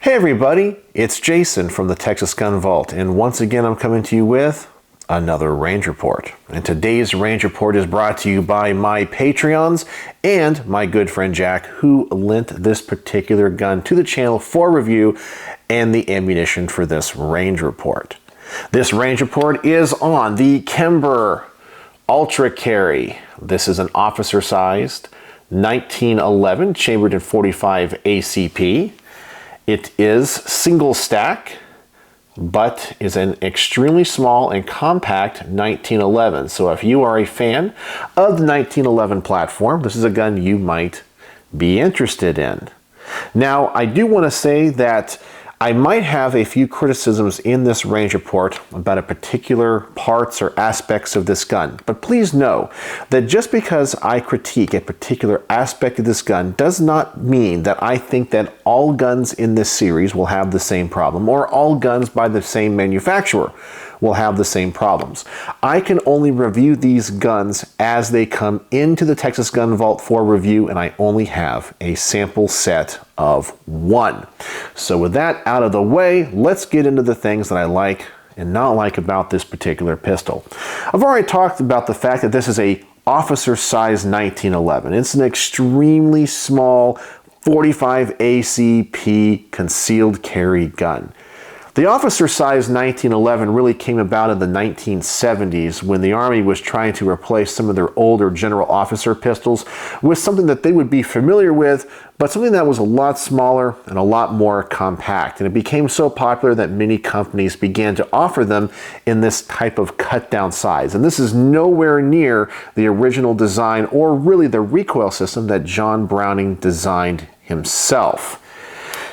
Hey everybody, it's Jason from the Texas Gun Vault, and once again I'm coming to you with another range report. And today's range report is brought to you by my Patreons and my good friend Jack, who lent this particular gun to the channel for review and the ammunition for this range report. This range report is on the Kimber Ultra Carry. This is an officer-sized 1911 chambered in .45 ACP. It is single stack, but is an extremely small and compact 1911. So if you are a fan of the 1911 platform, this is a gun you might be interested in. Now, I do want to say that I might have a few criticisms in this range report about a particular parts or aspects of this gun. But please know that just because I critique a particular aspect of this gun does not mean that I think that all guns in this series will have the same problem, or all guns by the same manufacturer will have the same problems. I can only review these guns as they come into the Texas Gun Vault for review, and I only have a sample set of one. So with that out of the way, let's get into the things that I like and not like about this particular pistol. I've already talked about the fact that this is a officer-sized 1911. It's an extremely small .45 ACP concealed carry gun. The officer-sized 1911 really came about in the 1970s when the Army was trying to replace some of their older general officer pistols with something that they would be familiar with, but something that was a lot smaller and a lot more compact. And it became so popular that many companies began to offer them in this type of cut-down size. And this is nowhere near the original design or really the recoil system that John Browning designed himself.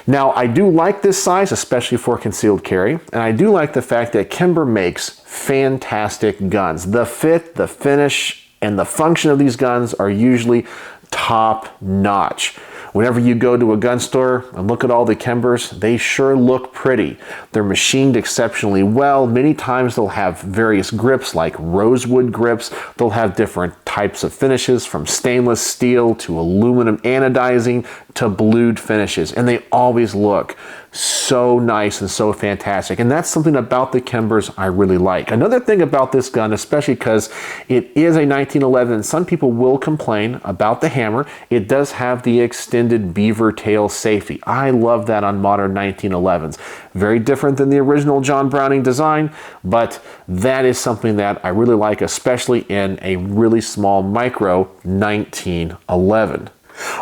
Now, I do like this size, especially for concealed carry, and I do like the fact that Kimber makes fantastic guns. The fit, the finish, and the function of these guns are usually top-notch. Whenever you go to a gun store and look at all the Kimbers, they sure look pretty. They're machined exceptionally well. Many times they'll have various grips like rosewood grips. They'll have different types of finishes from stainless steel to aluminum anodizing to blued finishes, and they always look so nice and so fantastic. And that's something about the Kimbers I really like. Another thing about this gun, especially because it is a 1911, and some people will complain about the hammer, it does have the extended beaver tail safety. I love that on modern 1911s. Very different than the original John Browning design, but that is something that I really like, especially in a really small micro 1911.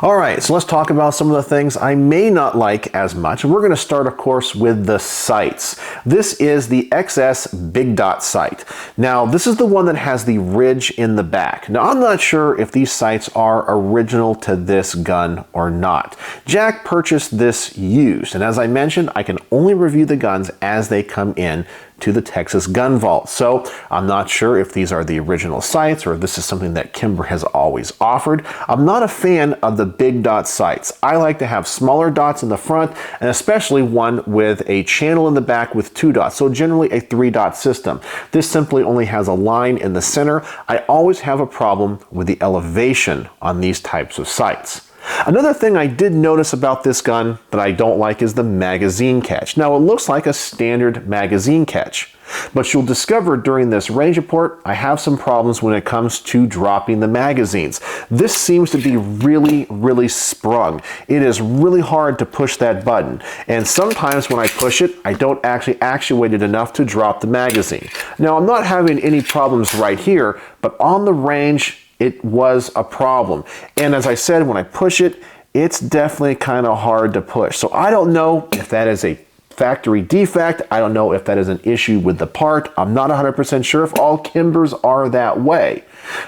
All right, so let's talk about some of the things I may not like as much. And we're going to start, of course, with the sights. This is the XS Big Dot sight. Now, this is the one that has the ridge in the back. Now, I'm not sure if these sights are original to this gun or not. Jack purchased this used, and as I mentioned, I can only review the guns as they come in to the Texas Gun Vault. So I'm not sure if these are the original sights or if this is something that Kimber has always offered. I'm not a fan of the big dot sights. I like to have smaller dots in the front, and especially one with a channel in the back with 2 dots. So generally a 3-dot system. This simply only has a line in the center. I always have a problem with the elevation on these types of sights. Another thing I did notice about this gun that I don't like is the magazine catch. Now, it looks like a standard magazine catch, but you'll discover during this range report, I have some problems when it comes to dropping the magazines. This seems to be really sprung. It is really hard to push that button, and sometimes when I push it, I don't actually actuate it enough to drop the magazine. Now, I'm not having any problems right here, but on the range, it was a problem. And as I said, when I push it, it's definitely kind of hard to push. So I don't know if that is a factory defect. I don't know if that is an issue with the part. I'm not 100% sure if all Kimbers are that way.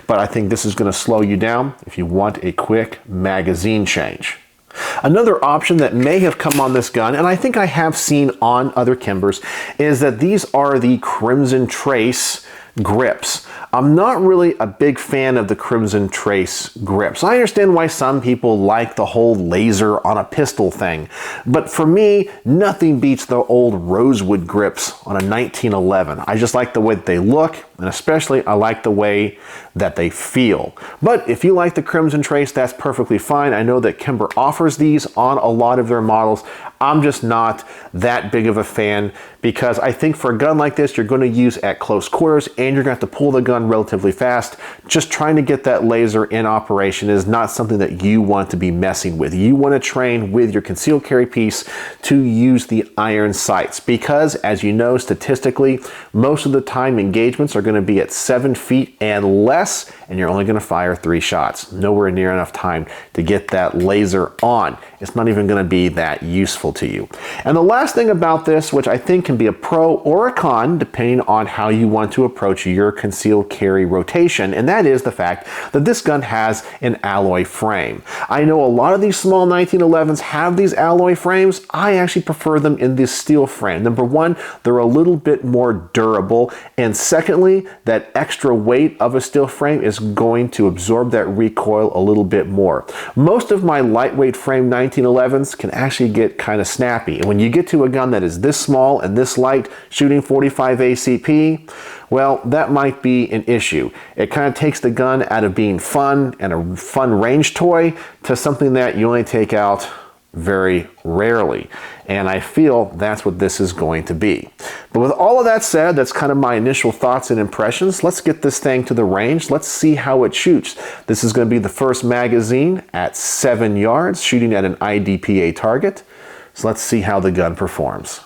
But I think this is going to slow you down if you want a quick magazine change. Another option that may have come on this gun, and I think I have seen on other Kimbers, is that these are the Crimson Trace grips. I'm not really a big fan of the Crimson Trace grip. So I understand why some people like the whole laser on a pistol thing. But for me, nothing beats the old rosewood grips on a 1911. I just like the way that they look, and especially I like the way that they feel. But if you like the Crimson Trace, that's perfectly fine. I know that Kimber offers these on a lot of their models. I'm just not that big of a fan because I think for a gun like this, you're going to use at close quarters and you're going to have to pull the gun relatively fast. Just trying to get that laser in operation is not something that you want to be messing with. You want to train with your concealed carry piece to use the iron sights because, as you know, statistically, most of the time engagements are going to be at 7 feet and less, and you're only going to fire 3 shots. Nowhere near enough time to get that laser on. It's not even going to be that useful to you. And the last thing about this, which I think can be a pro or a con, depending on how you want to approach your concealed carry rotation, and that is the fact that this gun has an alloy frame. I know a lot of these small 1911s have these alloy frames. I actually prefer them in this steel frame. Number one, they're a little bit more durable, and secondly, that extra weight of a steel frame is going to absorb that recoil a little bit more. Most of my lightweight frame 1911s can actually get kind of snappy, and when you get to a gun that is this small and this light, shooting 45 ACP, well, that might be an issue. It kind of takes the gun out of being fun and a fun range toy to something that you only take out very rarely. And I feel that's what this is going to be. But with all of that said, that's kind of my initial thoughts and impressions. Let's get this thing to the range. Let's see how it shoots. This is going to be the first magazine at 7 yards, shooting at an IDPA target. So let's see how the gun performs.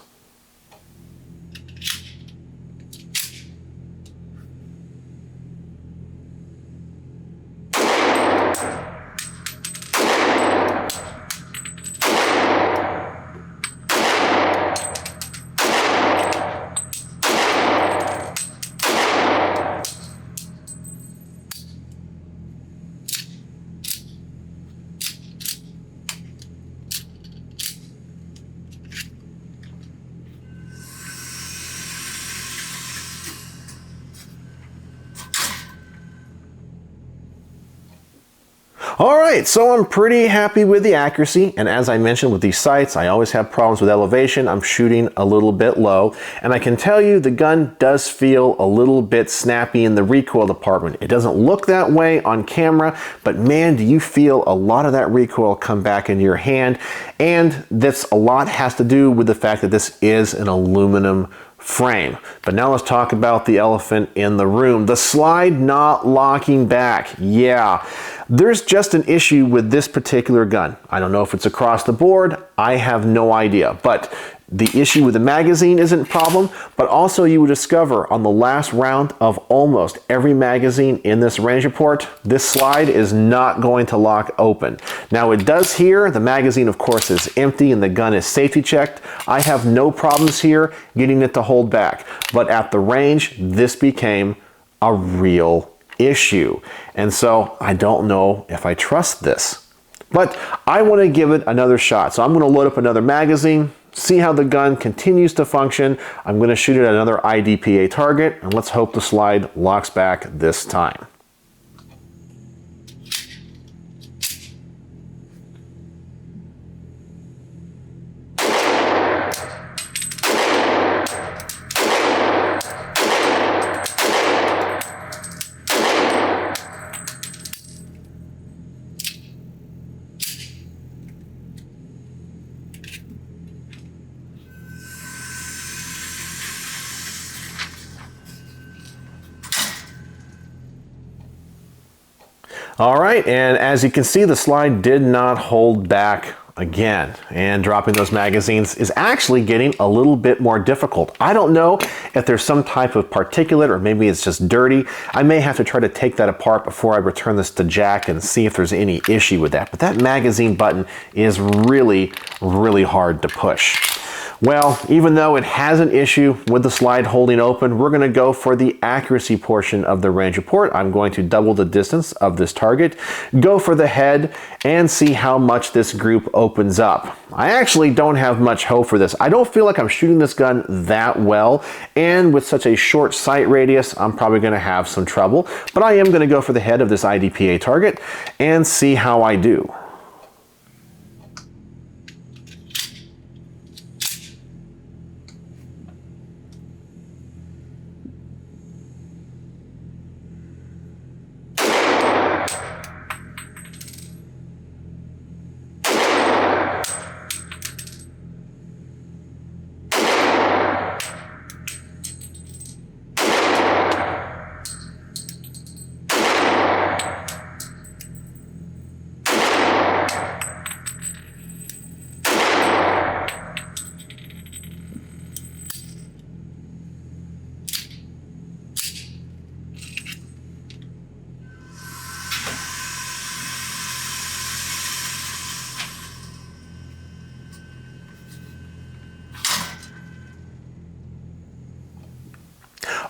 All right, so I'm pretty happy with the accuracy, and as I mentioned with these sights, I always have problems with elevation. I'm shooting a little bit low, and I can tell you the gun does feel a little bit snappy in the recoil department. It doesn't look that way on camera, but man, do you feel a lot of that recoil come back into your hand, and that's a lot has to do with the fact that this is an aluminum frame. But now let's talk about the elephant in the room. The slide not locking back. Yeah, there's just an issue with this particular gun. I don't know if it's across the board. I have no idea. But the issue with the magazine isn't a problem, but also you would discover on the last round of almost every magazine in this range report, this slide is not going to lock open. Now it does here. The magazine, of course, is empty and the gun is safety checked. I have no problems here getting it to hold back, but at the range, this became a real issue. And so I don't know if I trust this, but I want to give it another shot. So I'm going to load up another magazine, see how the gun continues to function. I'm going to shoot it at another IDPA target, and let's hope the slide locks back this time. All right, and as you can see, the slide did not hold back again, and dropping those magazines is actually getting a little bit more difficult. I don't know if there's some type of particulate or maybe it's just dirty. I may have to try to take that apart before I return this to Jack and see if there's any issue with that. But that magazine button is really, really hard to push. Well, even though it has an issue with the slide holding open, we're going to go for the accuracy portion of the range report. I'm going to double the distance of this target, go for the head, and see how much this group opens up. I actually don't have much hope for this. I don't feel like I'm shooting this gun that well, and with such a short sight radius, I'm probably going to have some trouble, but I am going to go for the head of this IDPA target and see how I do.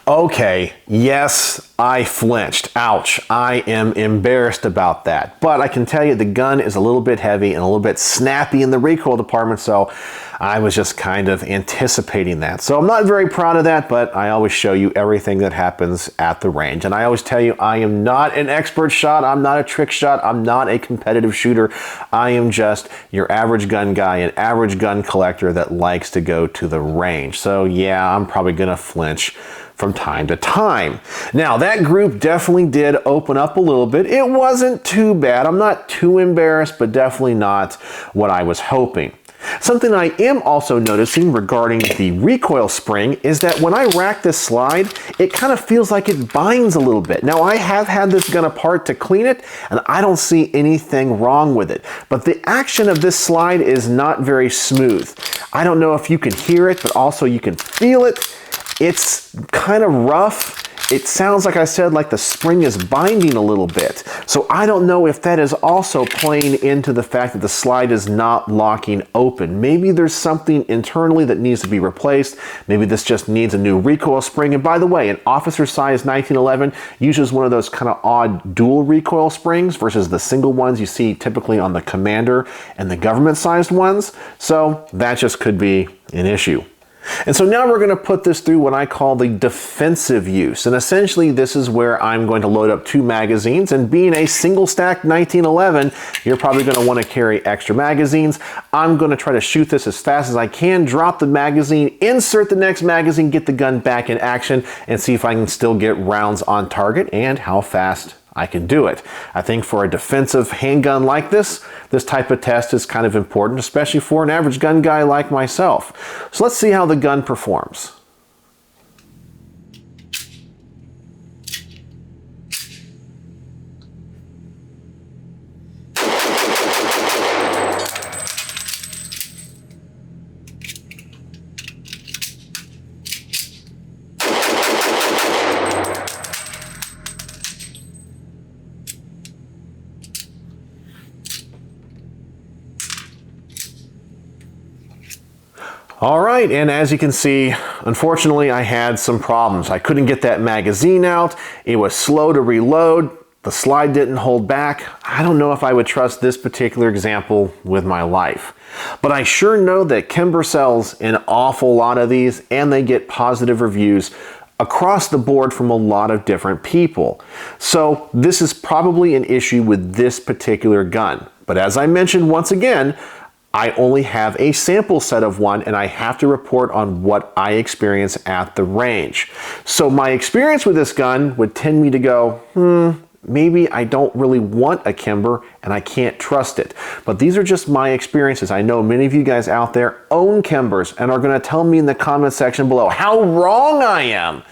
Okay, yes, I flinched. Ouch, I am embarrassed about that. But I can tell you the gun is a little bit heavy and a little bit snappy in the recoil department, so I was just kind of anticipating that. So I'm not very proud of that, but I always show you everything that happens at the range. And I always tell you I am not an expert shot, I'm not a trick shot, I'm not a competitive shooter. I am just your average gun guy, an average gun collector that likes to go to the range. So yeah, I'm probably gonna flinch from time to time. Now that group definitely did open up a little bit. It wasn't too bad. I'm not too embarrassed, but definitely not what I was hoping. Something I am also noticing regarding the recoil spring is that when I rack this slide, it kind of feels like it binds a little bit. Now I have had this gun apart to clean it, and I don't see anything wrong with it. But the action of this slide is not very smooth. I don't know if you can hear it, but also you can feel it. It's kind of rough. It sounds, like I said, like the spring is binding a little bit. So I don't know if that is also playing into the fact that the slide is not locking open. Maybe there's something internally that needs to be replaced. Maybe this just needs a new recoil spring. And by the way, an officer size 1911 uses one of those kind of odd dual recoil springs versus the single ones you see typically on the Commander and the government sized ones. So that just could be an issue. And so now we're going to put this through what I call the defensive use. And essentially this is where I'm going to load up 2 magazines, and being a single stack 1911, you're probably going to want to carry extra magazines. I'm going to try to shoot this as fast as I can, drop the magazine, insert the next magazine, get the gun back in action, and see if I can still get rounds on target and how fast I can do it. I think for a defensive handgun like this type of test is kind of important, especially for an average gun guy like myself. So let's see how the gun performs. All right, and as you can see, unfortunately I had some problems. I couldn't get that magazine out. It was slow to reload. The slide didn't hold back. I don't know if I would trust this particular example with my life. But I sure know that Kimber sells an awful lot of these, and they get positive reviews across the board from a lot of different people. So this is probably an issue with this particular gun. But as I mentioned once again, I only have a sample set of one, and I have to report on what I experience at the range. So my experience with this gun would tend me to go, maybe I don't really want a Kimber and I can't trust it. But these are just my experiences. I know many of you guys out there own Kimbers and are going to tell me in the comment section below how wrong I am.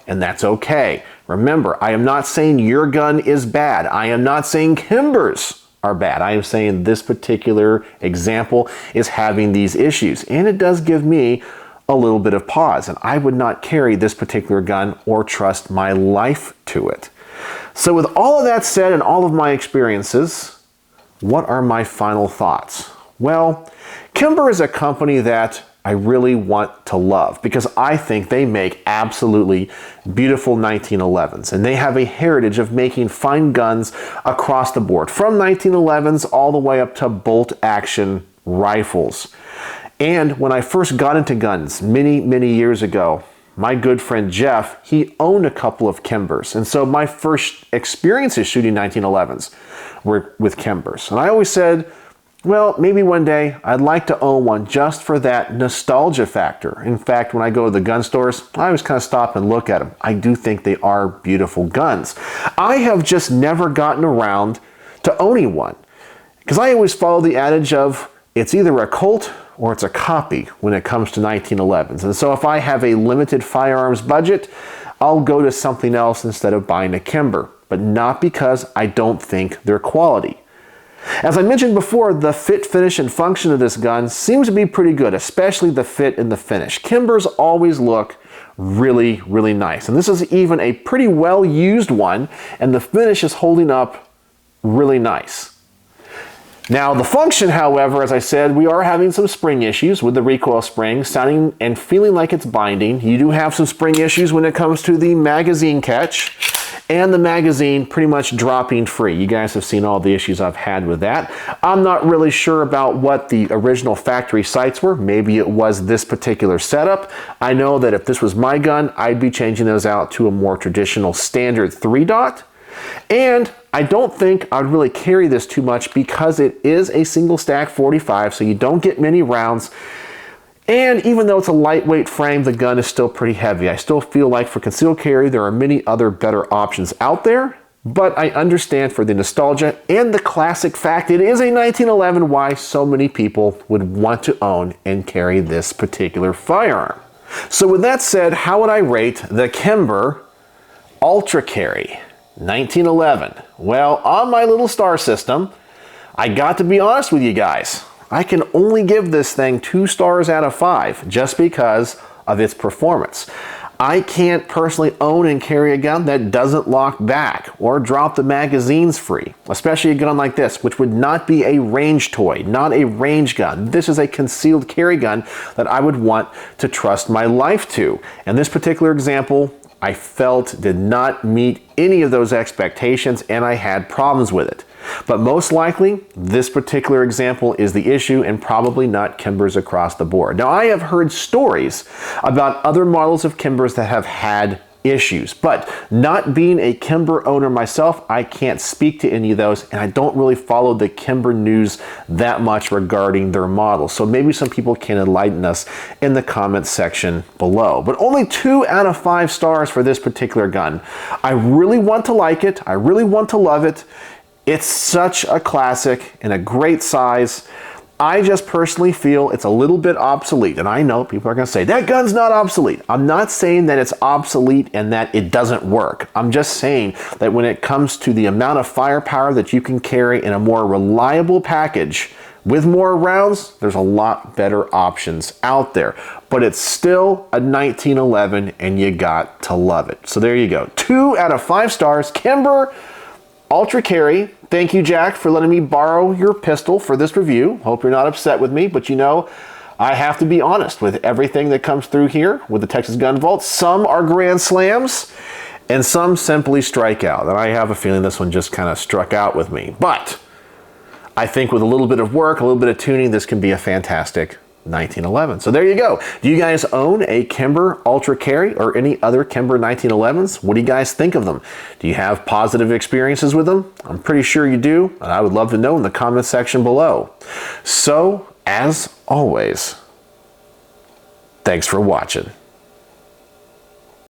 And that's okay. Remember, I am not saying your gun is bad. I am not saying Kimbers are bad. I am saying this particular example is having these issues, and it does give me a little bit of pause, and I would not carry this particular gun or trust my life to it. So with all of that said and all of my experiences, what are my final thoughts? Well, Kimber is a company that I really want to love, because I think they make absolutely beautiful 1911s, and they have a heritage of making fine guns across the board, from 1911s all the way up to bolt action rifles. And when I first got into guns many years ago, my good friend Jeff, he owned a couple of Kimbers. And so my first experiences shooting 1911s were with Kimbers. And I always said, well, maybe one day I'd like to own one just for that nostalgia factor. In fact, when I go to the gun stores, I always kind of stop and look at them. I do think they are beautiful guns. I have just never gotten around to owning one, because I always follow the adage of it's either a Colt or it's a copy when it comes to 1911s. And so if I have a limited firearms budget, I'll go to something else instead of buying a Kimber, but not because I don't think they're quality. As I mentioned before, the fit, finish, and function of this gun seems to be pretty good, especially the fit and the finish. Kimbers always look really nice. And this is even a pretty well-used one, and the finish is holding up really nice. Now, the function, however, as I said, we are having some spring issues with the recoil spring, sounding and feeling like it's binding. You do have some spring issues when it comes to the magazine catch, and the magazine pretty much dropping free. You guys have seen all the issues I've had with that. I'm not really sure about what the original factory sights were. Maybe it was this particular setup. I know that if this was my gun, I'd be changing those out to a more traditional standard 3-dot. And I don't think I'd really carry this too much because it is a single stack 45, so you don't get many rounds. And even though it's a lightweight frame, the gun is still pretty heavy. I still feel like for concealed carry, there are many other better options out there, but I understand for the nostalgia and the classic fact it is a 1911 why so many people would want to own and carry this particular firearm. So with that said, how would I rate the Kimber Ultra Carry 1911? Well, on my little star system, I got to be honest with you guys. I can only give this thing 2 stars out of 5 just because of its performance. I can't personally own and carry a gun that doesn't lock back or drop the magazines free, especially a gun like this, which would not be a range toy, not a range gun. This is a concealed carry gun that I would want to trust my life to. And this particular example, I felt did not meet any of those expectations, and I had problems with it. But most likely, this particular example is the issue, and probably not Kimbers across the board. Now, I have heard stories about other models of Kimbers that have had issues, but not being a Kimber owner myself, I can't speak to any of those, and I don't really follow the Kimber news that much regarding their models. So maybe some people can enlighten us in the comments section below. But only 2 out of 5 stars for this particular gun. I really want to like it. I really want to love it. It's such a classic and a great size. I just personally feel it's a little bit obsolete. And I know people are going to say, that gun's not obsolete. I'm not saying that it's obsolete and that it doesn't work. I'm just saying that when it comes to the amount of firepower that you can carry in a more reliable package with more rounds, there's a lot better options out there. But it's still a 1911 and you got to love it. So there you go. 2 out of 5 stars, Kimber Ultra Carry. Thank you, Jack, for letting me borrow your pistol for this review. Hope you're not upset with me, but you know, I have to be honest with everything that comes through here with the Texas Gun Vault. Some are grand slams, and some simply strike out. And I have a feeling this one just kind of struck out with me. But I think with a little bit of work, a little bit of tuning, this can be a fantastic 1911. So there you go. Do you guys own a Kimber Ultra Carry or any other Kimber 1911s? What do you guys think of them? Do you have positive experiences with them? I'm pretty sure you do, and I would love to know in the comment section below. So, as always, thanks for watching.